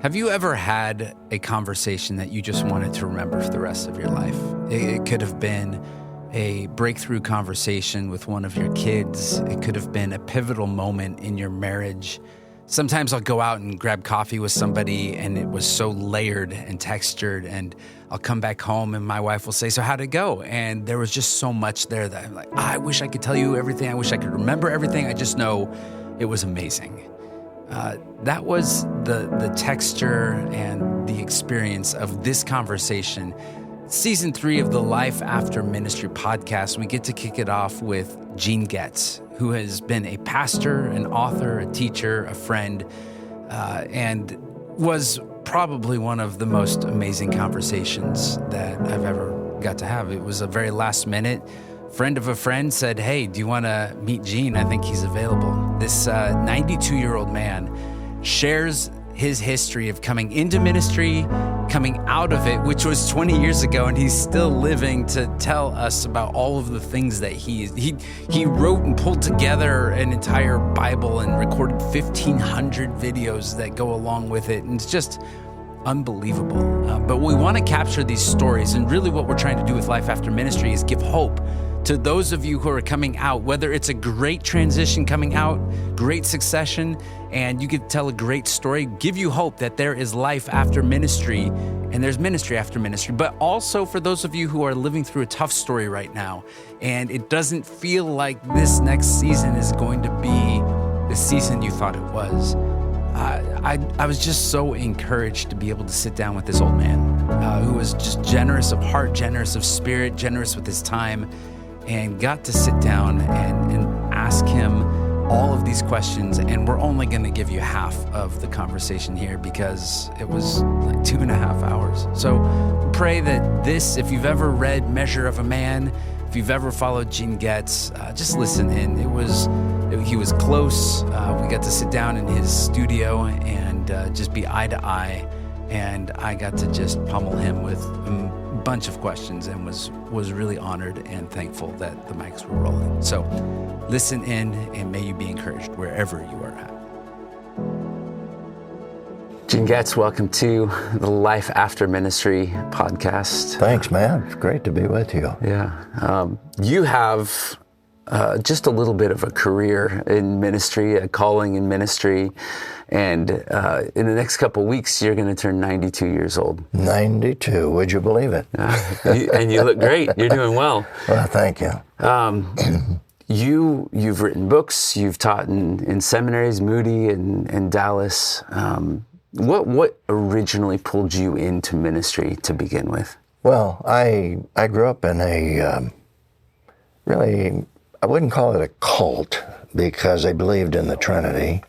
Have you ever had a conversation that you just wanted to remember for the rest of your life? It could have been a breakthrough conversation with one of your kids. It could have been a pivotal moment in your marriage. Sometimes I'll go out and grab coffee with somebody and it was so layered and textured, and I'll come back home and my wife will say, "So how'd it go?" And there was just so much there that I'm like, I wish I could tell you everything. I wish I could remember everything. I just know it was amazing. That was the texture and the experience of this conversation. Season 3 of the Life After Ministry podcast, we get to kick it off with Gene Getz, who has been a pastor, an author, a teacher, a friend, and was probably one of the most amazing conversations that I've ever got to have. It was a very last minute. Friend of a friend said, "Hey, do you want to meet Gene? I think he's available." This 92-year-old man shares his history of coming into ministry, coming out of it, which was 20 years ago, and he's still living to tell us about all of the things that he wrote and pulled together an entire Bible and recorded 1,500 videos that go along with it, and it's just unbelievable. But we want to capture these stories, and really what we're trying to do with Life After Ministry is give hope to those of you who are coming out, whether it's a great transition coming out, great succession, and you could tell a great story, give you hope that there is life after ministry and there's ministry after ministry. But also for those of you who are living through a tough story right now, and it doesn't feel like this next season is going to be the season you thought it was. I was just so encouraged to be able to sit down with this old man who was just generous of heart, generous of spirit, generous with his time, and got to sit down and ask him all of these questions. And we're only going to give you half of the conversation here because it was like 2.5 hours. So pray that this, if you've ever read Measure of a Man, if you've ever followed Gene Getz, just listen in. He was close. We got to sit down in his studio and just be eye to eye. And I got to just pummel him with a bunch of questions and was really honored and thankful that the mics were rolling. So listen in and may you be encouraged wherever you are at. Gene Getz, welcome to the Life After Ministry podcast. Thanks, man. It's great to be with you. Yeah. You have just a little bit of a career in ministry, a calling in ministry. And in the next couple of weeks, you're going to turn 92 years old. 92, would you believe it? And you look great. You're doing well. Well, thank you. You've written books. You've taught in seminaries, Moody and Dallas. What originally pulled you into ministry to begin with? Well, I grew up in a really, I wouldn't call it a cult because they believed in the Trinity.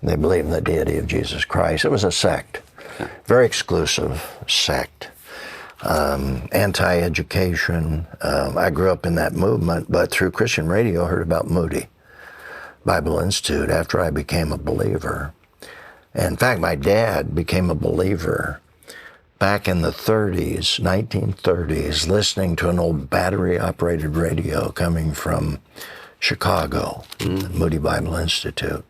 They believed in the deity of Jesus Christ. It was a sect, very exclusive sect, anti-education. I grew up in that movement, but through Christian radio, I heard about Moody Bible Institute after I became a believer. In fact, my dad became a believer back in the 30s, 1930s, listening to an old battery-operated radio coming from Chicago, Moody Bible Institute.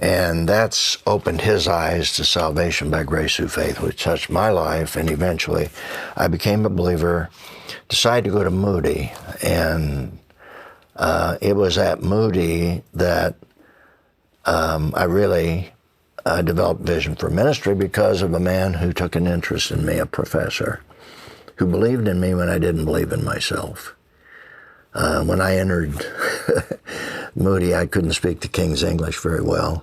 And that's opened his eyes to salvation by grace through faith, which touched my life. And eventually I became a believer, decided to go to Moody. And it was at Moody that I really developed vision for ministry because of a man who took an interest in me, a professor, who believed in me when I didn't believe in myself. When I entered Moody, I couldn't speak the King's English very well.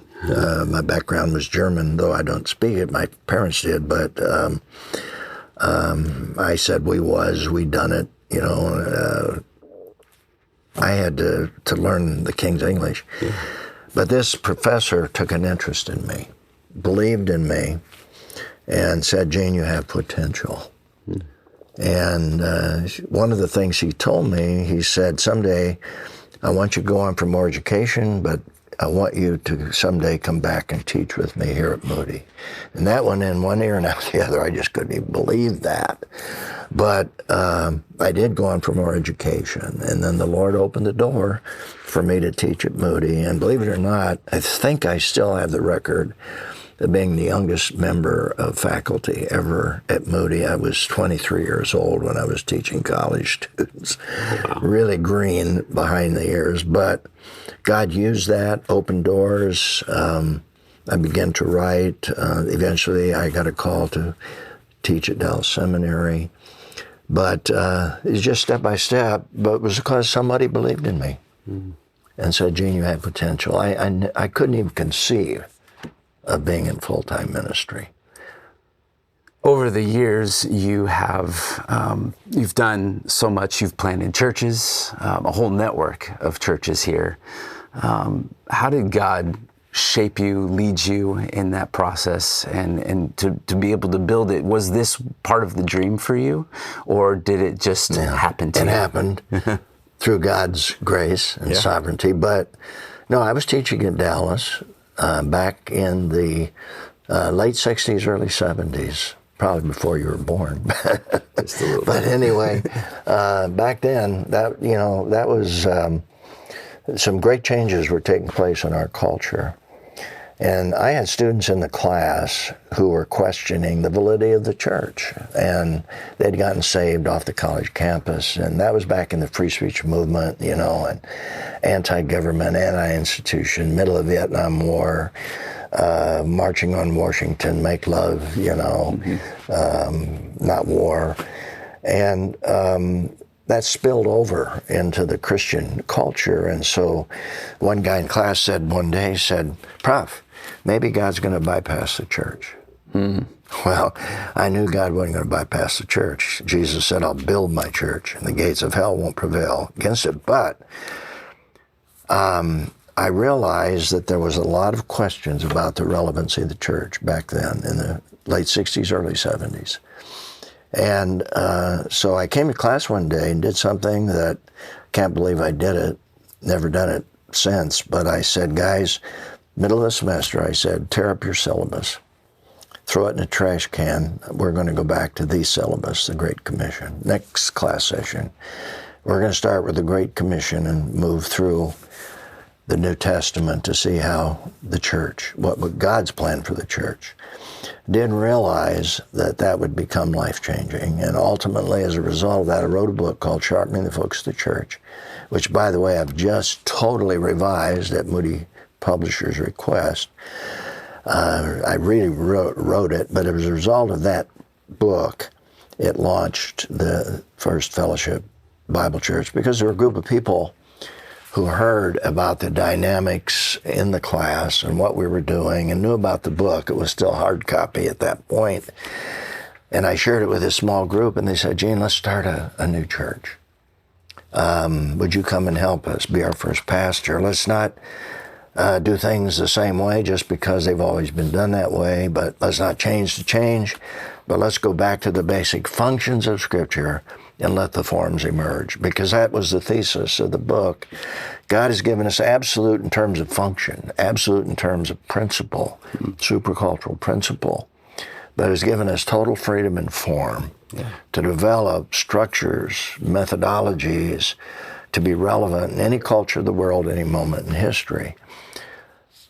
My background was German, though I don't speak it. My parents did, but I said we done it. You know, I had to learn the King's English. Yeah. But this professor took an interest in me, believed in me, and said, "Gene, you have potential." And one of the things he told me, he said, "Someday I want you to go on for more education, but I want you to someday come back and teach with me here at Moody." And that went in one ear and out the other. I just couldn't even believe that. But I did go on for more education. And then the Lord opened the door for me to teach at Moody. And believe it or not, I think I still have the record being the youngest member of faculty ever at Moody. I was 23 years old when I was teaching college students. Wow. Really green behind the ears, but God used that, opened doors. I began to write. Eventually, I got a call to teach at Dallas Seminary. But it's just step by step, but it was because somebody believed in me and said, Gene, you have potential. I couldn't even conceive of being in full-time ministry. Over the years, you have you've done so much. You've planted churches, a whole network of churches here. How did God shape you, lead you in that process, and to be able to build it? Was this part of the dream for you, or did it just happen to you? It happened through God's grace and sovereignty. But no, I was teaching in Dallas back in the late 60s, early 70s, probably before you were born. But anyway, back then, that was some great changes were taking place in our culture. And I had students in the class who were questioning the validity of the church, and they'd gotten saved off the college campus, and that was back in the free speech movement, and anti-government, anti-institution, middle of Vietnam War, marching on Washington, make love, not war. And that spilled over into the Christian culture. And so one guy in class said one day, Prof, maybe God's going to bypass the church. Well, I knew God wasn't going to bypass the church. Jesus said, I'll build my church, and the gates of hell won't prevail against it. But I realized that there was a lot of questions about the relevancy of the church back then in the late 60s, early 70s. And so I came to class one day and did something that I can't believe I did it, never done it since, but I said, guys, middle of the semester, I said, tear up your syllabus, throw it in a trash can. We're going to go back to the syllabus, the Great Commission. Next class session, we're going to start with the Great Commission and move through the New Testament to see how the church, what God's plan for the church. Didn't realize that would become life-changing. And ultimately, as a result of that, I wrote a book called Sharpening the Focus of the Church, which, by the way, I've just totally revised at Moody Publishers' request. I really wrote it, but as a result of that book, it launched the First Fellowship Bible Church, because there were a group of people who heard about the dynamics in the class and what we were doing and knew about the book. It was still hard copy at that point. And I shared it with a small group, and they said, Gene, let's start a new church. Would you come and help us, be our first pastor? Let's not do things the same way just because they've always been done that way, but let's not change to change, but let's go back to the basic functions of Scripture and let the forms emerge, because that was the thesis of the book. God has given us absolute in terms of function, absolute in terms of principle, supercultural principle, but has given us total freedom and form to develop structures, methodologies, to be relevant in any culture of the world, any moment in history.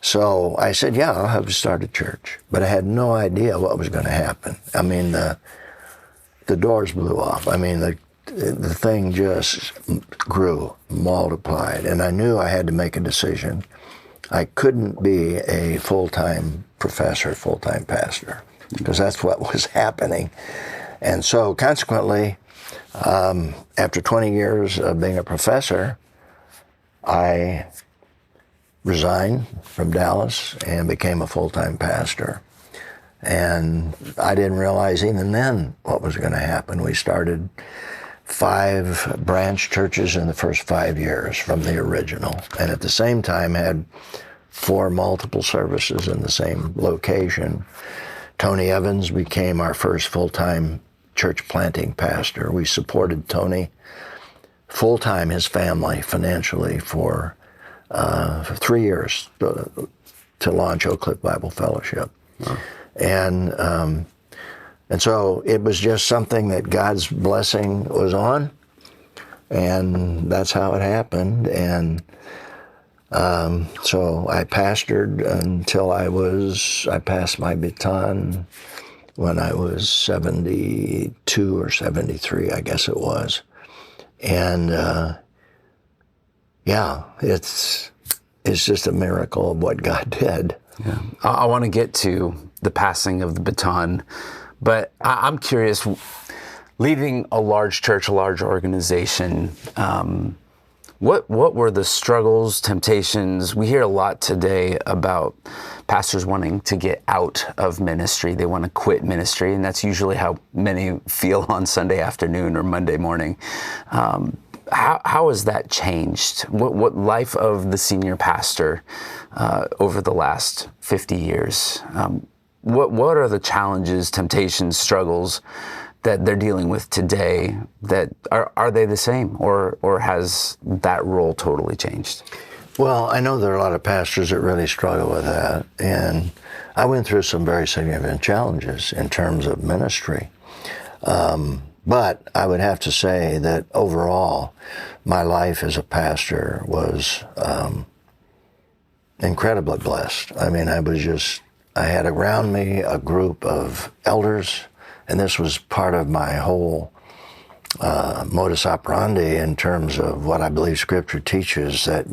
So I said, yeah, I'll have to start a church, but I had no idea what was going to happen. I mean, the doors blew off. I mean, the thing just grew, multiplied, and I knew I had to make a decision. I couldn't be a full-time professor, full-time pastor, because that's what was happening. And so consequently, after 20 years of being a professor, I resigned from Dallas and became a full-time pastor. And I didn't realize even then what was going to happen. We started 5 branch churches in the first 5 years from the original, and at the same time had 4 multiple services in the same location. Tony Evans became our first full-time church planting pastor. We supported Tony full-time, his family, financially for 3 years to launch Oak Cliff Bible Fellowship. Wow. And so it was just something that God's blessing was on, and that's how it happened. And So I pastored until I passed my baton when I was 72 or 73, I guess it was. And yeah, it's just a miracle of what God did. Yeah. I want to get to the passing of the baton, but I'm curious, leading a large church, a large organization, what were the struggles, temptations? We hear a lot today about pastors wanting to get out of ministry. They want to quit ministry, and that's usually how many feel on Sunday afternoon or Monday morning. How has that changed? What life of the senior pastor over the last 50 years? What are the challenges, temptations, struggles that they're dealing with today? That are they the same, or has that role totally changed? Well, I know there are a lot of pastors that really struggle with that, and I went through some very significant challenges in terms of ministry. But I would have to say that overall, my life as a pastor was incredibly blessed. I mean, I had around me a group of elders, and this was part of my whole modus operandi in terms of what I believe Scripture teaches, that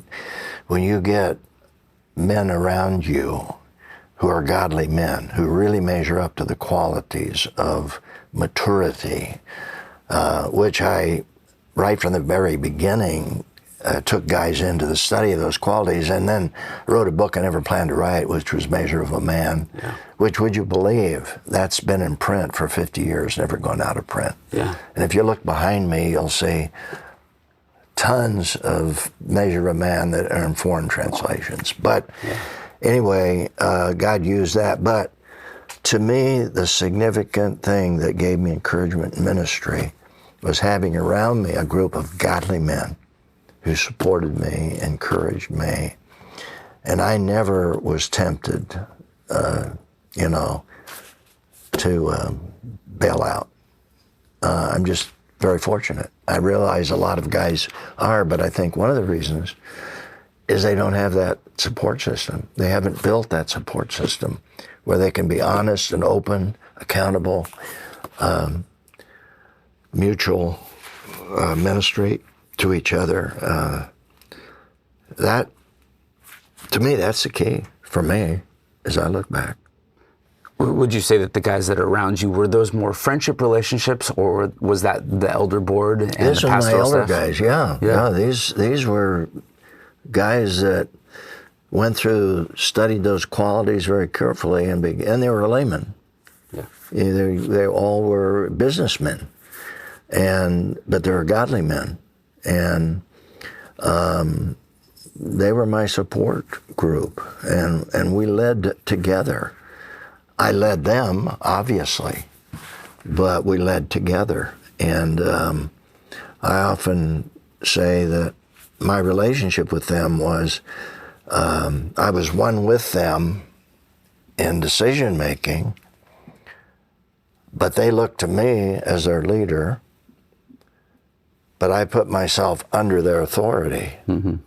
when you get men around you who are godly men, who really measure up to the qualities of maturity, which I, right from the very beginning, took guys into the study of those qualities, and then wrote a book I never planned to write, which was Measure of a Man, which, would you believe, that's been in print for 50 years, never gone out of print. Yeah. And if you look behind me, you'll see tons of Measure of a Man that are in foreign translations. But anyway, God used that. But to me, the significant thing that gave me encouragement in ministry was having around me a group of godly men who supported me, encouraged me, and I never was tempted, to bail out. I'm just very fortunate. I realize a lot of guys are, but I think one of the reasons is they don't have that support system. They haven't built that support system where they can be honest and open, accountable, mutual ministry to each other. That, to me, that's the key for me as I look back. Would you say that the guys that are around you, were those more friendship relationships, or was that the elder board and This the was my pastoral elder staff? guys, yeah. These were guys that went through, studied those qualities very carefully, and they were laymen. Yeah. They all were businessmen, but they were godly men, and they were my support group, and we led together. I led them, obviously, but we led together. And I often say that my relationship with them was, I was one with them in decision making, but they looked to me as their leader, but I put myself under their authority. Mm-hmm.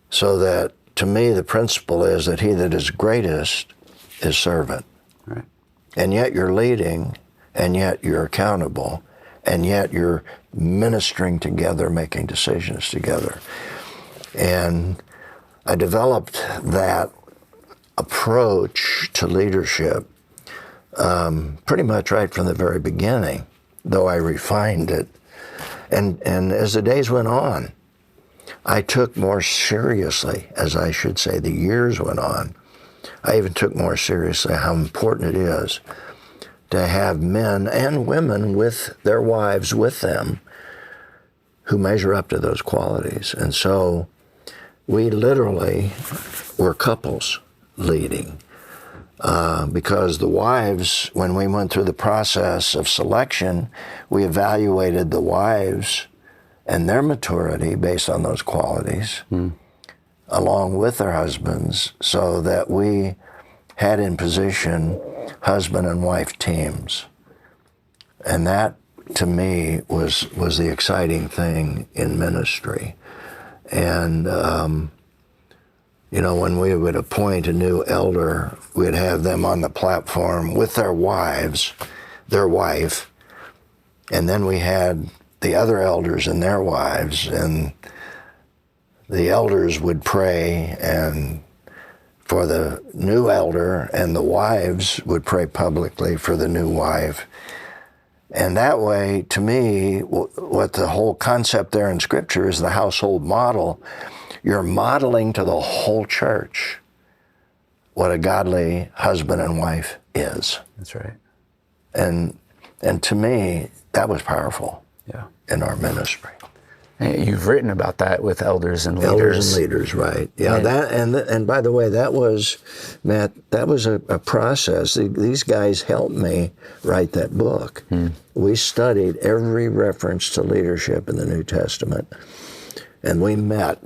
So that, to me, the principle is that he that is greatest is servant. Right. And yet you're leading, and yet you're accountable, and yet you're ministering together, making decisions together. And I developed that approach to leadership pretty much right from the very beginning, though I refined it. And as the days went on, I took more seriously, as I should say, the years went on, I even took more seriously how important it is to have men and women with their wives with them who measure up to those qualities. And so we literally were couples leading because the wives, when we went through the process of selection, we evaluated the wives and their maturity based on those qualities, along with their husbands, so that we had in position husband and wife teams. And that, to me, was the exciting thing in ministry. And You know, when we would appoint a new elder, we'd have them on the platform with their wife, and then we had the other elders and their wives, and the elders would pray, and for the new elder, and the wives would pray publicly for the new wife. And that way, to me, what the whole concept there in Scripture is the household model. You're modeling to the whole church what a godly husband and wife is. That's right. And to me, that was powerful in our ministry. And you've written about that with elders and leaders. Elders and leaders, right. Yeah, and by the way, that was, Matt, that was a process. These guys helped me write that book. We studied every reference to leadership in the New Testament, and we met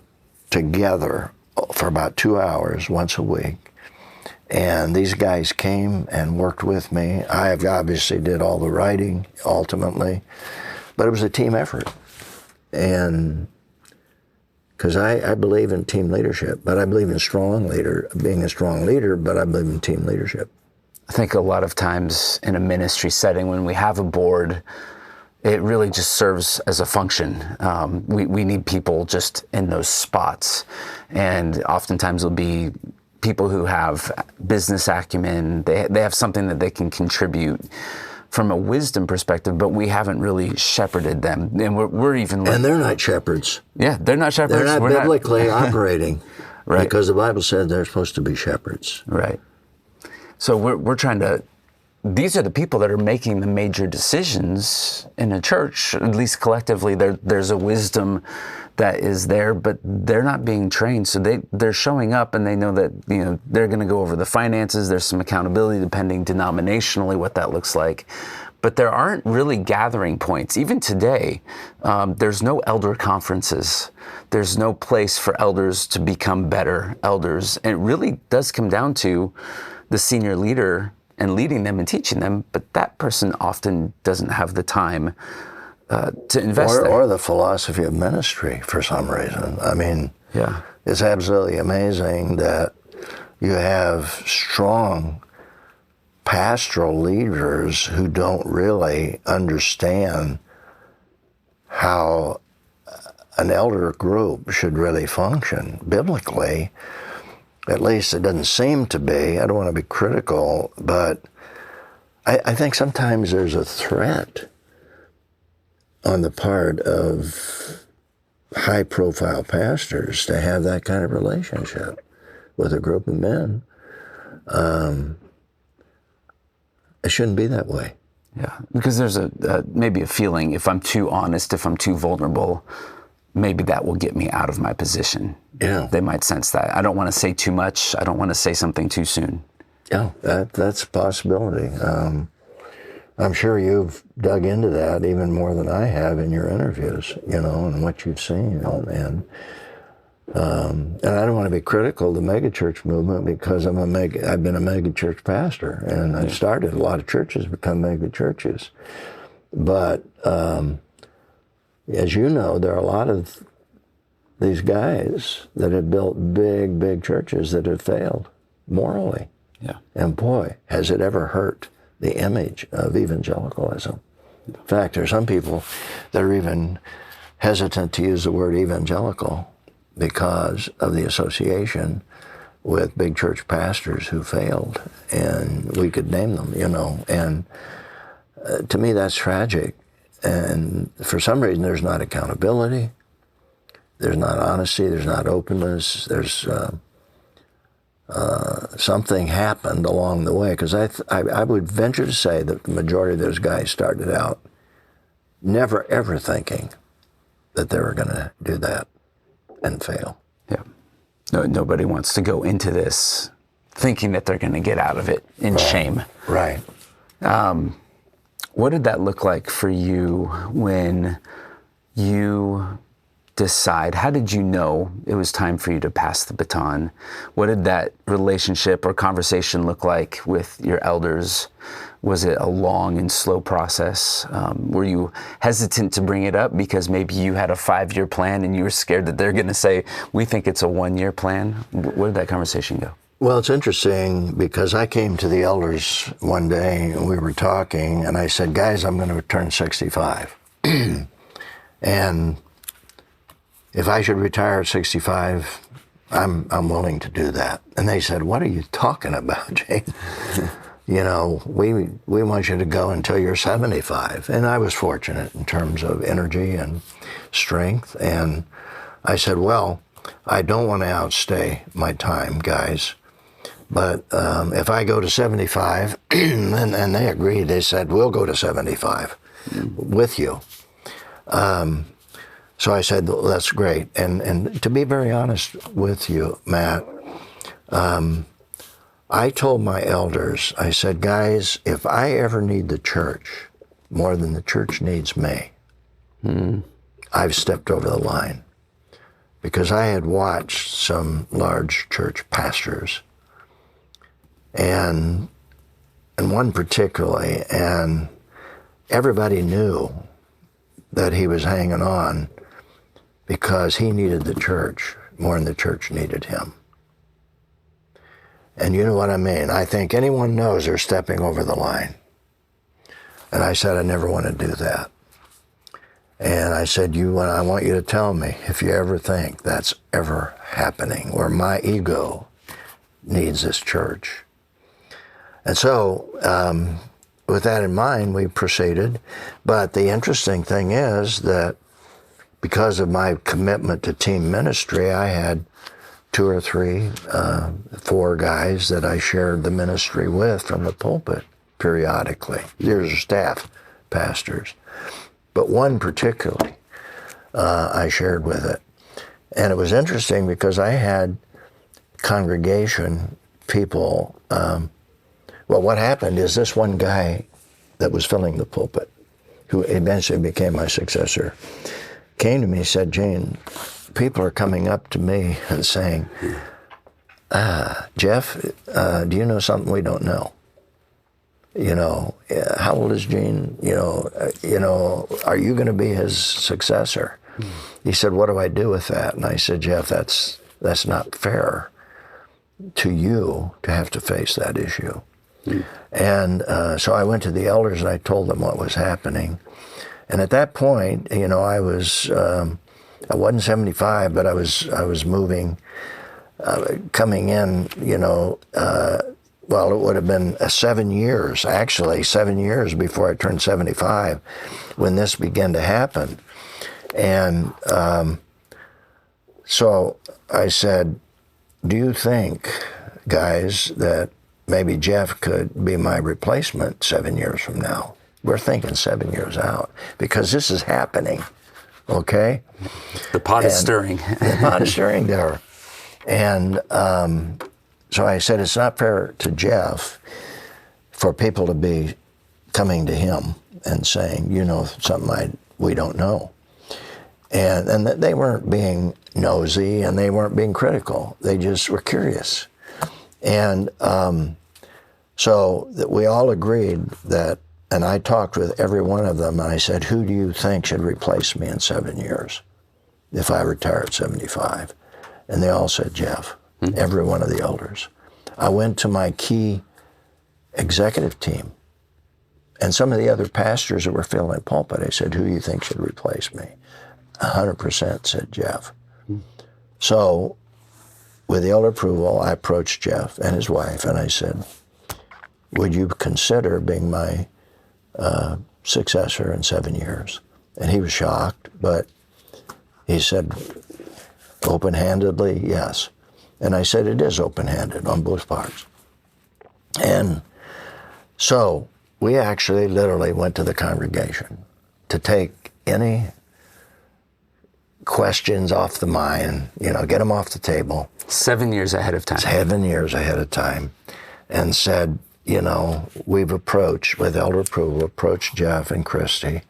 together for about 2 hours once a week. And these guys came and worked with me. I obviously did all the writing ultimately, but it was a team effort. And because I believe in team leadership, but I believe in being a strong leader, but I believe in team leadership. I think a lot of times in a ministry setting, when we have a board, it really just serves as a function. We need people just in those spots. And oftentimes it'll be people who have business acumen. They have something that they can contribute from a wisdom perspective, but we haven't really shepherded them. And we're even... And they're not shepherds. Yeah, they're not shepherds. They're not biblically operating. Right. Because the Bible said they're supposed to be shepherds. Right. So we're trying to... These are the people that are making the major decisions in a church. At least collectively, there's a wisdom that is there, but they're not being trained. So they're showing up, and they know that they're going to go over the finances. There's some accountability depending denominationally what that looks like. But there aren't really gathering points. Even today, there's no elder conferences. There's no place for elders to become better elders. And it really does come down to the senior leader and leading them and teaching them, but that person often doesn't have the time to invest there. Or the philosophy of ministry for some reason. I mean, it's absolutely amazing that you have strong pastoral leaders who don't really understand how an elder group should really function biblically. At least it doesn't seem to be. I don't want to be critical, but I think sometimes there's a threat on the part of high-profile pastors to have that kind of relationship with a group of men. It shouldn't be that way. Yeah, because there's maybe a feeling, if I'm too honest, if I'm too vulnerable, maybe that will get me out of my position. Yeah. They might sense that. I don't want to say too much. I don't want to say something too soon. Yeah, that's a possibility. I'm sure you've dug into that even more than I have in your interviews, and what you've seen. And I don't want to be critical of the megachurch movement because I've been a megachurch pastor, and I've started a lot of churches become megachurches. But as you know, there are a lot of these guys that have built big, big churches that have failed morally. Yeah. And boy, has it ever hurt the image of evangelicalism. In fact, there are some people that are even hesitant to use the word evangelical because of the association with big church pastors who failed. And we could name them, And to me, that's tragic. And for some reason, there's not accountability, there's not honesty, there's not openness, there's something happened along the way. Because I would venture to say that the majority of those guys started out never ever thinking that they were going to do that and fail. Yeah. Nobody wants to go into this thinking that they're going to get out of it in shame. Right. What did that look like for you when you decide? How did you know it was time for you to pass the baton? What did that relationship or conversation look like with your elders Was it a long and slow process? Were you hesitant to bring it up because maybe you had a 5-year plan and you were scared that they're going to say, we think it's a 1-year plan? Where did that conversation go? Well, it's interesting because I came to the elders one day and we were talking, and I said, guys, I'm going to turn 65. And if I should retire at 65, I'm willing to do that. And they said, what are you talking about, Gene? You know, we want you to go until you're 75. And I was fortunate in terms of energy and strength. And I said, well, I don't want to outstay my time, guys. But if I go to 75, and they agreed, they said, we'll go to 75 with you. So I said, well, that's great. And to be very honest with you, Matt, I told my elders, I said, guys, if I ever need the church more than the church needs me, I've stepped over the line. Because I had watched some large church pastors, and one particularly, and everybody knew that he was hanging on because he needed the church more than the church needed him. And you know what I mean? I think anyone knows they're stepping over the line. And I said, I never want to do that. And I said, I want you to tell me if you ever think that's ever happening, where my ego needs this church. And so, with that in mind, we proceeded. But the interesting thing is that because of my commitment to team ministry, I had 2 or 3, 4 guys that I shared the ministry with from the pulpit periodically. These are staff pastors. But one particularly, I shared with it. And it was interesting because I had congregation people, well, what happened is this one guy that was filling the pulpit, who eventually became my successor, came to me and said, Gene, people are coming up to me and saying, Jeff, do you know something we don't know? You know, how old is Gene? You know, are you going to be his successor? He said, what do I do with that? And I said, Jeff, that's not fair to you to have to face that issue. And so I went to the elders and I told them what was happening. And at that point, you know, I wasn't 75, but I was moving, coming in, you know, well, it would have been 7 years, actually 7 years before I turned 75 when this began to happen. And so I said, do you think, guys, that maybe Jeff could be my replacement 7 years from now? We're thinking 7 years out because this is happening, okay? The pot is stirring. The pot is stirring there. And so I said, it's not fair to Jeff for people to be coming to him and saying, you know, something we don't know. And they weren't being nosy and they weren't being critical. They just were curious. And so that we all agreed that, and I talked with every one of them and I said, who do you think should replace me in 7 years if I retire at 75? And they all said, Jeff, every one of the elders. I went to my key executive team and some of the other pastors that were filling the pulpit. I said, who do you think should replace me? 100% said Jeff. So with the elder approval, I approached Jeff and his wife and I said, would you consider being my successor in 7 years? And he was shocked, but he said, open-handedly, yes. And I said, it is open-handed on both parts. And so we actually literally went to the congregation to take any questions off the mind, you know, get them off the table. 7 years ahead of time. 7 years ahead of time. And said, you know, we've approached, with elder approval, approached Jeff and Christy.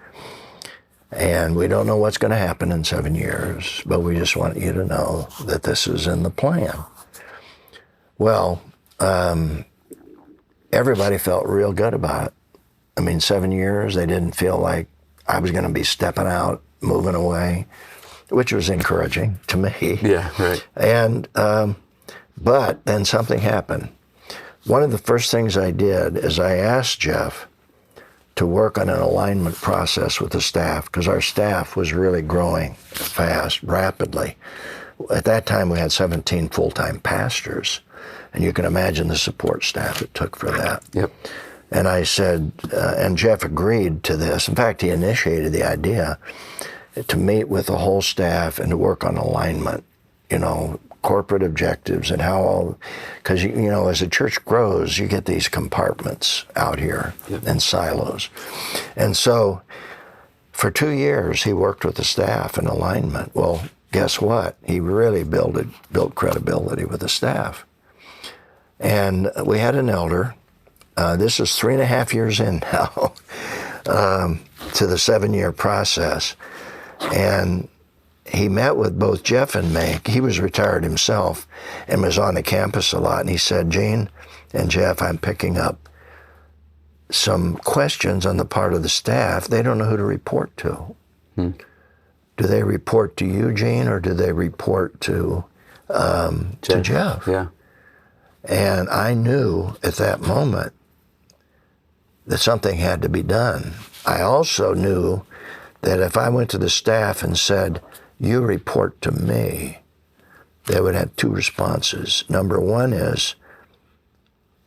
And we don't know what's going to happen in 7 years, but we just want you to know that this is in the plan. Well, everybody felt real good about it. I mean, 7 years, they didn't feel like I was going to be stepping out, moving away, which was encouraging to me. Yeah, right. And, but then something happened. One of the first things I did is I asked Jeff to work on an alignment process with the staff, because our staff was really growing fast, rapidly. At that time, we had 17 full-time pastors, and you can imagine the support staff it took for that. Yep. And I said, and Jeff agreed to this. In fact, he initiated the idea to meet with the whole staff and to work on alignment, corporate objectives and how all, because, as a church grows, you get these compartments out here and silos. And so for 2 years, he worked with the staff in alignment. Well, guess what? He really built credibility with the staff. And we had an elder. This is 3.5 years in now to the 7-year process. And he met with both Jeff and me. He was retired himself and was on the campus a lot. And he said, Gene and Jeff, I'm picking up some questions on the part of the staff. They don't know who to report to. Do they report to you, Gene, or do they report to Jeff? Yeah. And I knew at that moment that something had to be done. I also knew that if I went to the staff and said, you report to me, they would have 2 responses. Number one is,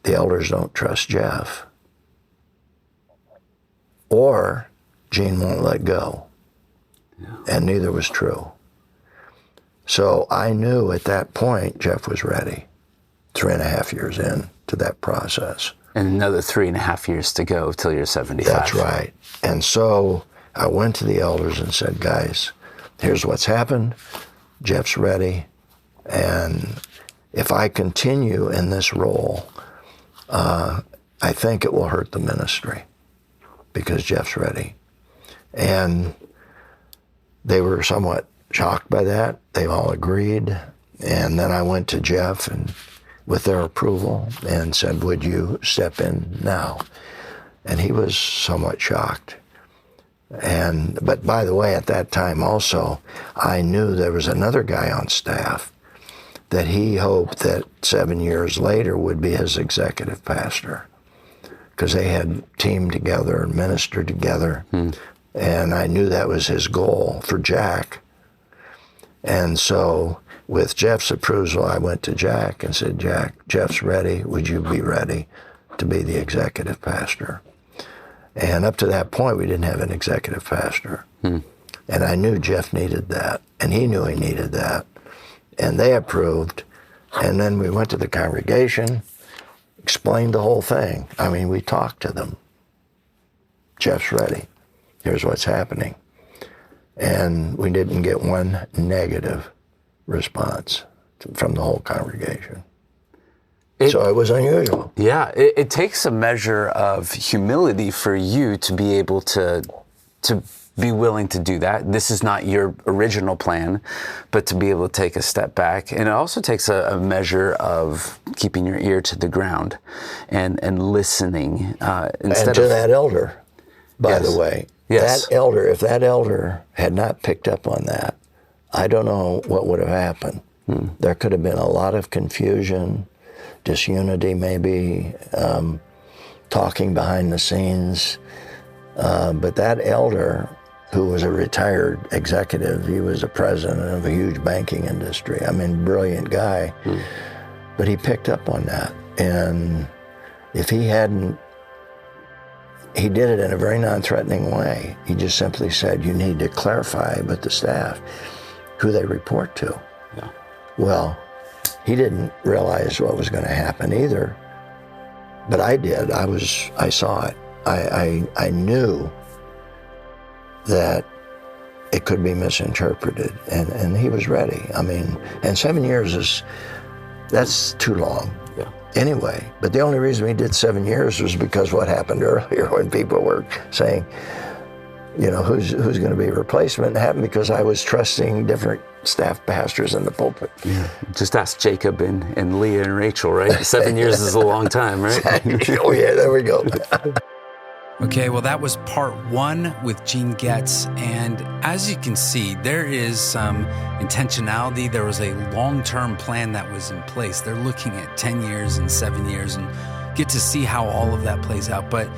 the elders don't trust Jeff. Or, Gene won't let go. Yeah. And neither was true. So I knew at that point Jeff was ready, 3.5 years in to that process. And another 3.5 years to go till you're 75. That's right. And so I went to the elders and said, guys, here's what's happened. Jeff's ready. And if I continue in this role, I think it will hurt the ministry because Jeff's ready. And they were somewhat shocked by that. They all agreed. And then I went to Jeff and with their approval and said, would you step in now? And he was somewhat shocked. But by the way, at that time also, I knew there was another guy on staff that he hoped that 7 years later would be his executive pastor, because they had teamed together and ministered together. And I knew that was his goal for Jack. And so with Jeff's approval, I went to Jack and said, Jack, Jeff's ready. Would you be ready to be the executive pastor? And up to that point, we didn't have an executive pastor. And I knew Jeff needed that, and he knew he needed that. And they approved. And then we went to the congregation, explained the whole thing. I mean, we talked to them. Jeff's ready. Here's what's happening. And we didn't get one negative response from the whole congregation. So it was unusual. Yeah, it takes a measure of humility for you to be able to be willing to do that. This is not your original plan, but to be able to take a step back. And it also takes a measure of keeping your ear to the ground and listening. Instead to that elder, by the way. Yes. That elder, if that elder had not picked up on that, I don't know what would have happened. There could have been a lot of confusion, disunity maybe, talking behind the scenes. But that elder, who was a retired executive, he was a president of a huge banking industry. I mean, brilliant guy. But he picked up on that. And if he hadn't, he did it in a very non-threatening way. He just simply said, you need to clarify with the staff who they report to. Yeah. Well, he didn't realize what was going to happen either, but I did. I saw it. I knew that it could be misinterpreted, and he was ready. I mean, and 7 years that's too long. Yeah. Anyway, but the only reason we did 7 years was because what happened earlier when people were saying, who's going to be a replacement. It happened because I was trusting different staff pastors in the pulpit. Yeah. Just ask Jacob and Leah and Rachel, right? 7 years is a long time, right? Oh yeah, there we go. Okay, well, that was part one with Gene Getz. And as you can see, there is some intentionality. There was a long-term plan that was in place. They're looking at 10 years and 7 years and get to see how all of that plays out. But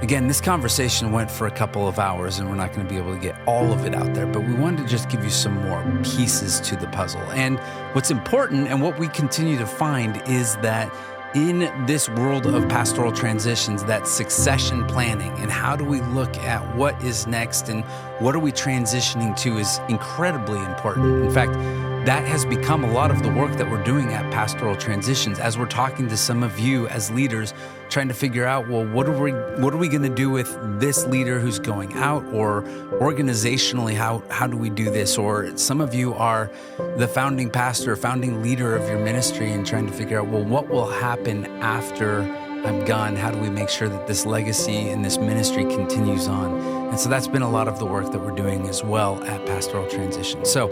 again, this conversation went for a couple of hours and we're not going to be able to get all of it out there, but we wanted to just give you some more pieces to the puzzle. And what's important and what we continue to find is that in this world of pastoral transitions, that succession planning and how do we look at what is next and what are we transitioning to is incredibly important. In fact, that has become a lot of the work that we're doing at Pastoral Transitions as we're talking to some of you as leaders, trying to figure out, well, what are we going to do with this leader who's going out, or organizationally, how do we do this? Or some of you are the founding pastor, founding leader of your ministry and trying to figure out, well, what will happen after I'm gone? How do we make sure that this legacy and this ministry continues on? And so that's been a lot of the work that we're doing as well at Pastoral Transition. So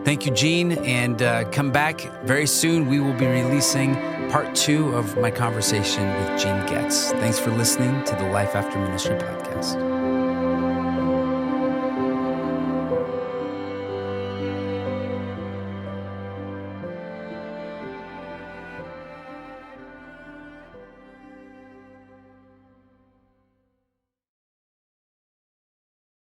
thank you, Gene, and come back very soon. We will be releasing part 2 of my conversation with Gene Getz. Thanks for listening to the Life After Ministry podcast.